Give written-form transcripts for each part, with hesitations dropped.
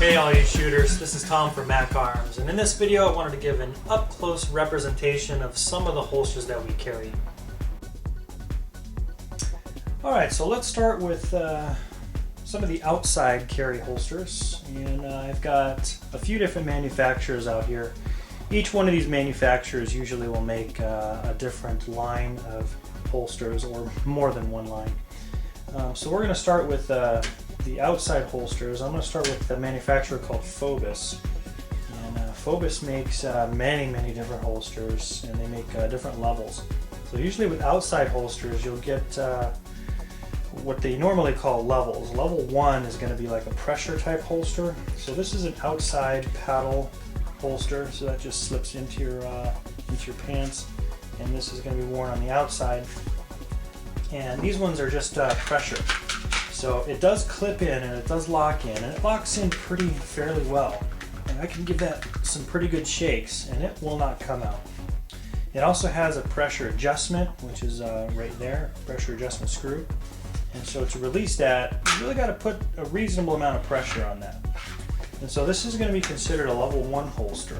Hey all you shooters, this is Tom from Mac Arms, and in this video I wanted to give an up-close representation of some of the holsters that we carry. Alright, so let's start with some of the outside carry holsters, and I've got a few different manufacturers out here. Each one of these manufacturers usually will make a different line of holsters, or more than one line. So we're going to start with the outside holsters. I'm going to start with the manufacturer called Phobos. And Phobos makes many different holsters, and they make different levels. So usually with outside holsters you'll get what they normally call levels. Level 1 is going to be like a pressure type holster. So this is an outside paddle holster, so that just slips into your pants, and this is going to be worn on the outside. And these ones are just pressure. So it does clip in and it does lock in, and it locks in fairly well. And I can give that some pretty good shakes and it will not come out. It also has a pressure adjustment, which is right there, pressure adjustment screw. And so to release that, you really got to put a reasonable amount of pressure on that. And so this is going to be considered a level 1 holster.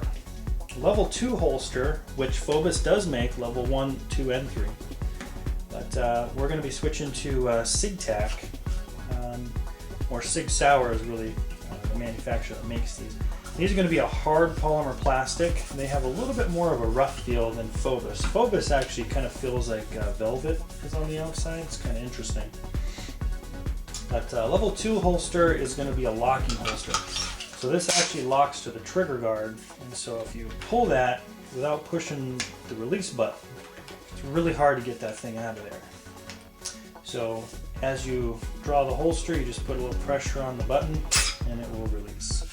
Level 2 holster, which Phobos does make, level 1, 2, and 3. But we're going to be switching to Sig Tac. Or Sig Sauer is really the manufacturer that makes these. These are going to be a hard polymer plastic. They have a little bit more of a rough feel than Phobos. Phobos actually kind of feels like velvet is on the outside. It's kind of interesting. But level 2 holster is going to be a locking holster. So this actually locks to the trigger guard, and so if you pull that without pushing the release button, it's really hard to get that thing out of there. So as you draw the holster, you just put a little pressure on the button and it will release.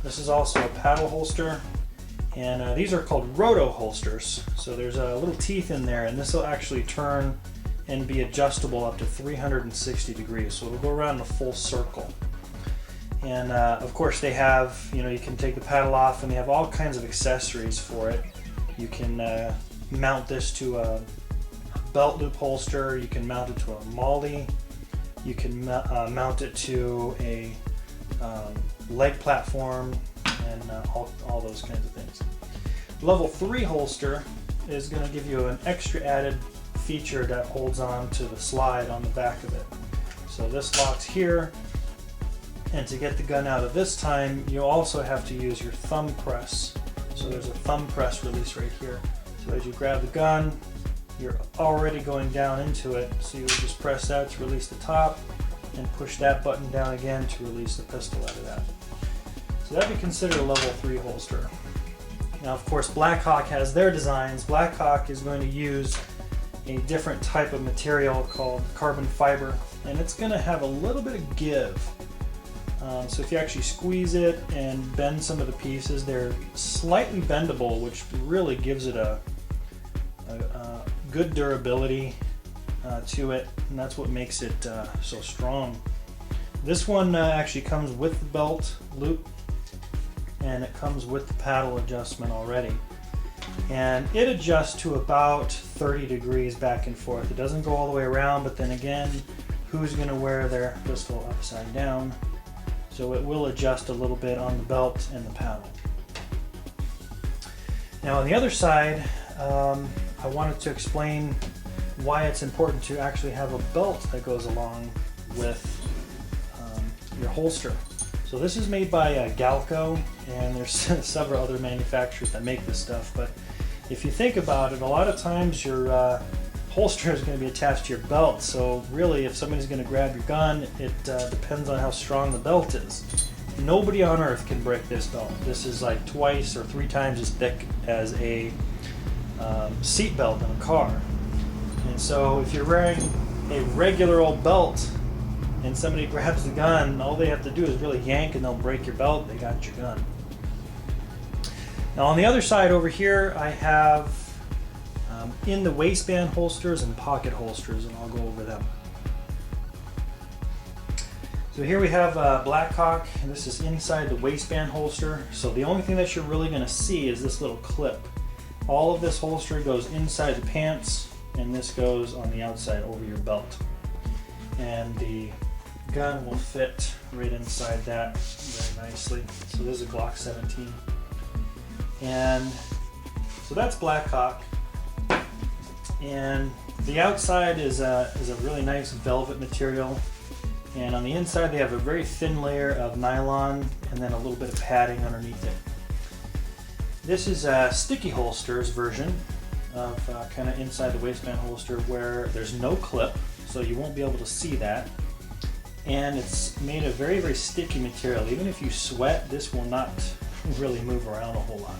This is also a paddle holster, and these are called roto holsters. So there's a little teeth in there, and this will actually turn and be adjustable up to 360 degrees. So it'll go around in a full circle. And of course they have, you can take the paddle off, and they have all kinds of accessories for it. You can mount this to a belt loop holster, you can mount it to a MOLLE, you can mount it to a leg platform, and all those kinds of things. Level 3 holster is going to give you an extra added feature that holds on to the slide on the back of it. So this locks here, and to get the gun out of this time you also have to use your thumb press. So there's a thumb press release right here. So as you grab the gun, you're already going down into it, so you would just press that to release the top and push that button down again to release the pistol out of that. So that'd be considered a level 3 holster. Now of course Blackhawk has their designs. Blackhawk is going to use a different type of material called carbon fiber, and it's going to have a little bit of give. So if you actually squeeze it and bend some of the pieces, they're slightly bendable, which really gives it a good durability to it, and that's what makes it so strong. This one actually comes with the belt loop, and it comes with the paddle adjustment already, and it adjusts to about 30 degrees back and forth. It doesn't go all the way around, but then again, who's going to wear their pistol upside down? So it will adjust a little bit on the belt and the paddle. Now on the other side, I wanted to explain why it's important to actually have a belt that goes along with your holster. So this is made by Galco, and there's several other manufacturers that make this stuff, but if you think about it, a lot of times your holster is going to be attached to your belt, so really if somebody's going to grab your gun, it depends on how strong the belt is. Nobody on earth can break this belt. This is like 2 or 3 times as thick as a seat belt in a car. And so if you're wearing a regular old belt and somebody grabs the gun, all they have to do is really yank and they'll break your belt, they got your gun. Now on the other side over here I have in the waistband holsters and pocket holsters, and I'll go over them. So here we have Blackhawk, and this is inside the waistband holster. So the only thing that you're really going to see is this little clip. All of this holster goes inside the pants, and this goes on the outside over your belt. And the gun will fit right inside that very nicely. So this is a Glock 17. And so that's Blackhawk. And the outside is a really nice velvet material. And on the inside they have a very thin layer of nylon and then a little bit of padding underneath it. This is a sticky holsters version of kind of inside the waistband holster where there's no clip, so you won't be able to see that. And it's made of very, very sticky material. Even if you sweat, this will not really move around a whole lot.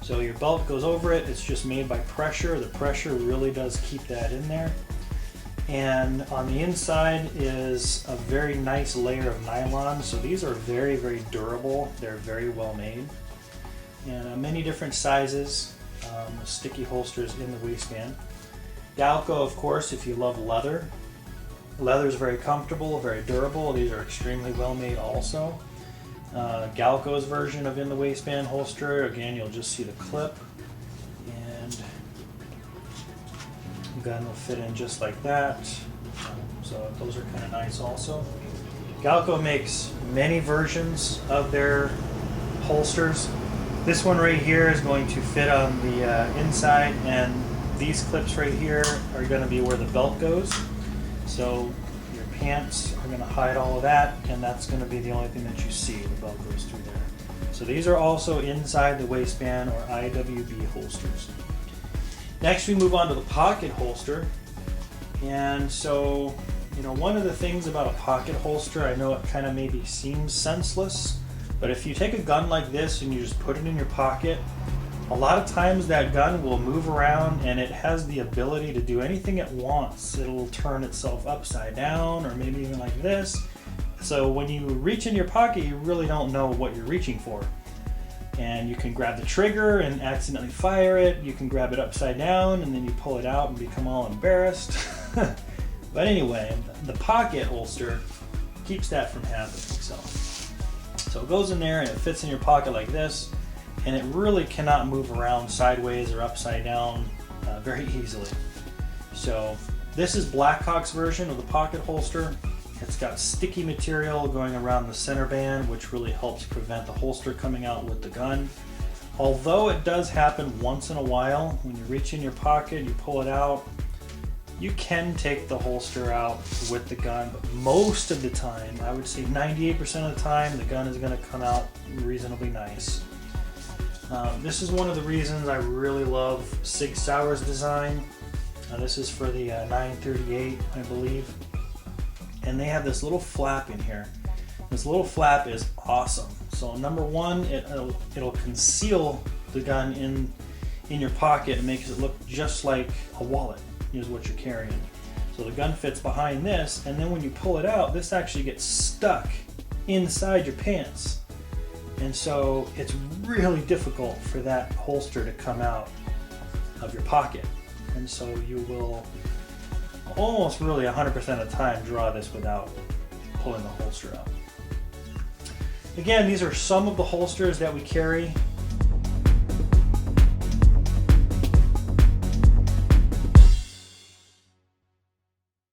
So your belt goes over it. It's just made by pressure. The pressure really does keep that in there. And on the inside is a very nice layer of nylon. So these are very, very durable. They're very well made. And many different sizes, sticky holsters in the waistband. Galco, of course, if you love leather. Leather is very comfortable, very durable. These are extremely well made also. Galco's version of in the waistband holster, again, you'll just see the clip. And the gun will fit in just like that. So those are kind of nice also. Galco makes many versions of their holsters. This one right here is going to fit on the inside, and these clips right here are going to be where the belt goes. So your pants are going to hide all of that, and that's going to be the only thing that you see. The belt goes through there. So these are also inside the waistband or IWB holsters. Next we move on to the pocket holster. And so, you know, one of the things about a pocket holster, I know it kind of maybe seems senseless, but if you take a gun like this and you just put it in your pocket, a lot of times that gun will move around and it has the ability to do anything it wants. It'll turn itself upside down or maybe even like this. So when you reach in your pocket, you really don't know what you're reaching for. And you can grab the trigger and accidentally fire it. You can grab it upside down and then you pull it out and become all embarrassed. But anyway, the pocket holster keeps that from happening. So it goes in there and it fits in your pocket like this, and it really cannot move around sideways or upside down very easily. So this is Blackhawk's version of the pocket holster. It's got sticky material going around the center band, which really helps prevent the holster coming out with the gun. Although it does happen once in a while, when you reach in your pocket, you pull it out, you can take the holster out with the gun, but most of the time, I would say 98% of the time, the gun is going to come out reasonably nice. This is one of the reasons I really love Sig Sauer's design. This is for the 938, I believe. And they have this little flap in here. This little flap is awesome. So number one, it'll conceal the gun in your pocket and makes it look just like a wallet is what you're carrying. So the gun fits behind this, and then when you pull it out, this actually gets stuck inside your pants. And so it's really difficult for that holster to come out of your pocket. And so you will almost really 100% of the time draw this without pulling the holster out. Again, these are some of the holsters that we carry